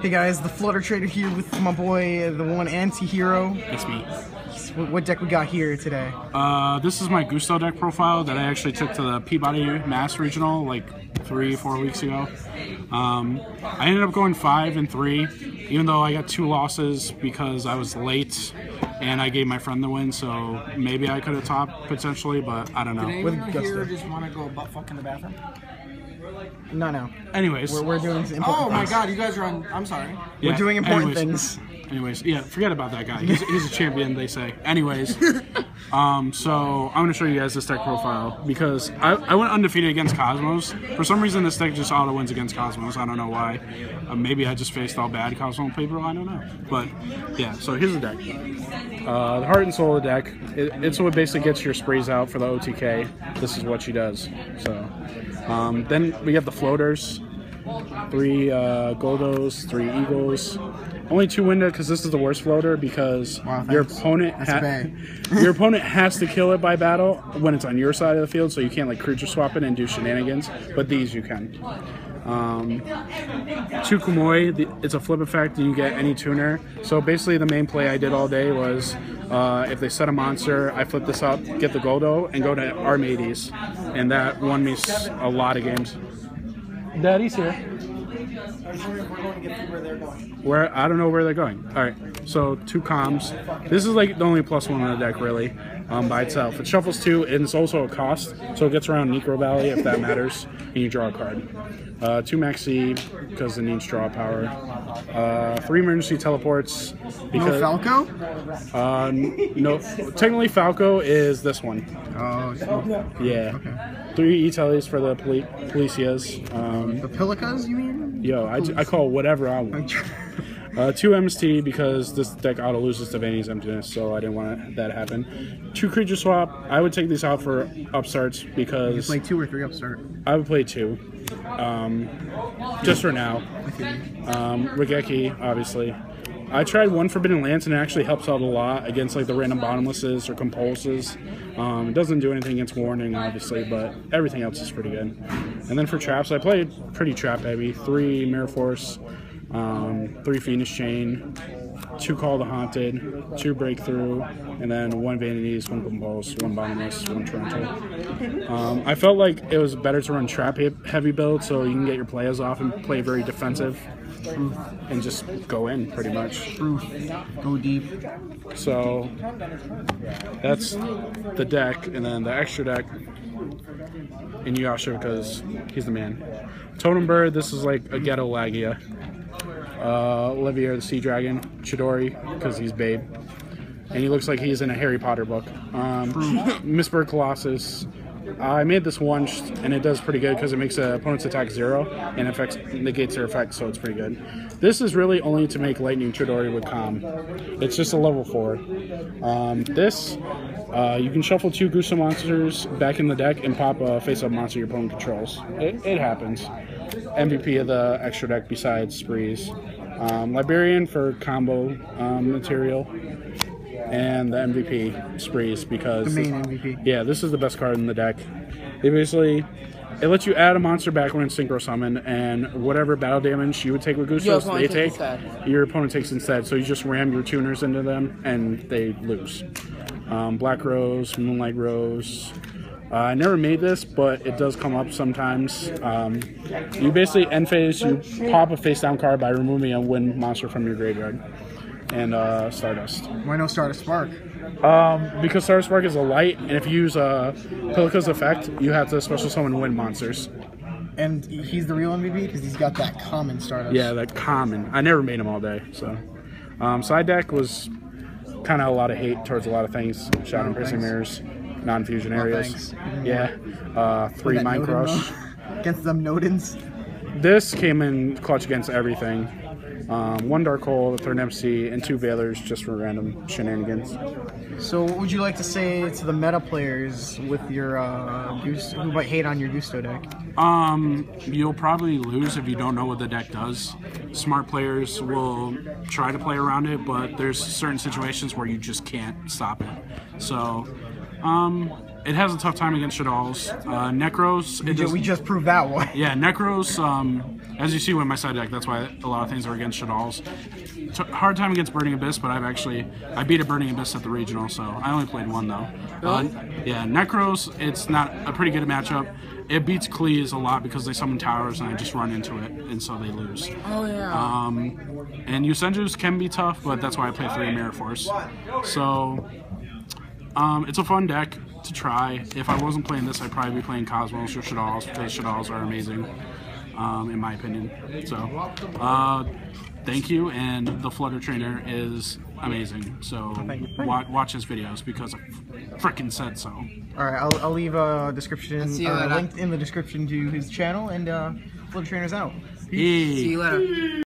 Hey guys, the Flutter Trader here with my boy, the one Anti-Hero. It's me. What deck we got here today? This is my Gusto deck profile that I actually took to the Peabody Mass Regional like 3-4 weeks ago. I ended up going 5-3, even though I got 2 losses because I was late and I gave my friend the win, so maybe I could have topped potentially, but I don't know. Did anyone here just want to go butt fuck in the bathroom? No. Anyways. We're doing important Oh my things. god, you guys are on. I'm sorry. Yeah, We're doing important things. Anyways, yeah, forget about that guy. He's a champion, they say. Anyways, so I'm going to show you guys this deck profile because I went undefeated against Cosmos. For some reason, this deck just auto wins against Cosmos. I don't know why. Maybe I just faced all bad Cosmos people. I don't know. But yeah, so here's the deck. The Heart and Soul of the deck. It's what basically gets your sprays out for the OTK. This is what she does. So then we have the floaters. 3 Goldos, 3 Eagles. Only 2 window because this is the worst floater because your opponent your opponent has to kill it by battle when it's on your side of the field, so you can't like creature swap it and do shenanigans. But these you can. 2 Kumoi. It's a flip effect and you get any tuner. So basically the main play I did all day was if they set a monster, I flip this up, get the Goldo, and go to Armades, and that won me a lot of games. Daddy's here. Where I don't know where they're going. All right, so 2 comms. This is like the only +1 on the deck really, by itself. It shuffles 2, and it's also a cost, so it gets around Necro Valley if that matters, and you draw a card. 2 Maxi because it needs draw power. 3 emergency teleports. Because, No Falco? No, technically Falco is this one. Oh, yeah. okay. 3 E-Teles for the Policias. The Pilicas, you mean? Yo, I call whatever I want. 2 MST because this deck auto loses to Vayne's Emptiness, so I didn't want that to happen. 2 creature swap. I would take these out for upstarts because You play 2 or 3 upstart. I would play 2, just for now. Regeki, obviously. I tried 1 Forbidden Lance and it actually helps out a lot against like the random bottomlesses or compulses. It doesn't do anything against Warning, obviously, but everything else is pretty good. And then for traps, I played pretty trap heavy. 3 Mirror Force, 3 Phoenix Chain, 2 Call the Haunted, 2 Breakthrough, and then 1 Vanities, 1 Compulse, 1 Bottomless, 1 Torrential. I felt like it was better to run trap heavy build so you can get your players off and play very defensive. And just go in pretty much. Go deep. So that's the deck, and then the extra deck Inuyasha because he's the man. Totem Bird, this is like a ghetto Lagia. Olivier the Sea Dragon, Chidori because he's Babe, and he looks like he's in a Harry Potter book. Mistborn Colossus. I made this once, and it does pretty good because it makes the opponent's attack 0 and negates their effect, so it's pretty good. This is really only to make Lightning Chidori with Calm. It's just a level 4. You can shuffle 2 Gusto monsters back in the deck and pop a face-up monster your opponent controls. It happens. MVP of the extra deck besides Sprees. Liberian for combo material. And the MVP, Sprees, because The main MVP. Yeah, this is the best card in the deck. It lets you add a monster back when it's synchro summon, and whatever battle damage you would take with Gustos, they take, your opponent takes instead. So you just ram your tuners into them, and they lose. Black Rose, Moonlight Rose. I never made this, but it does come up sometimes. You basically end phase, you pop a face down card by removing a win monster from your graveyard. And Stardust. Why no Stardust Spark? Because Stardust Spark is a light, and if you use Pilica's effect, you have to special summon wind monsters. And he's the real MVP because he's got that common Stardust. Yeah, that common. I never made him all day, so. Side deck was kind of a lot of hate towards a lot of things. Shadow and Prison Mirrors, non-fusion areas. Yeah. 3 Mind Crush. Against them Nodens. This came in clutch against everything. 1 Dark Hole, 3rd MC, and 2 Veilers just for random shenanigans. So what would you like to say to the meta players with your who might hate on your Gusto deck? You'll probably lose if you don't know what the deck does. Smart players will try to play around it, but there's certain situations where you just can't stop it. So, it has a tough time against Shaddolls. Necros... We just proved that one. Yeah, Necros... as you see with my side deck, that's why a lot of things are against Shaddolls. Hard time against Burning Abyss, but I beat a Burning Abyss at the regional, so I only played one though. Yeah, Necros, it's not a pretty good matchup. It beats Klees a lot because they summon towers and I just run into it, and so they lose. Oh yeah. And Yusenjus can be tough, but that's why I play 3 Mirror Force. So, it's a fun deck to try. If I wasn't playing this, I'd probably be playing Cosmos or Shaddolls, because Shaddolls are amazing, in my opinion. So, thank you, and the Flutter Trainer is amazing. So, watch his videos because I frickin' said so. All right, I'll leave a description, See you later. link in the description to his channel, and Flutter Trainer's out. Peace. See you later.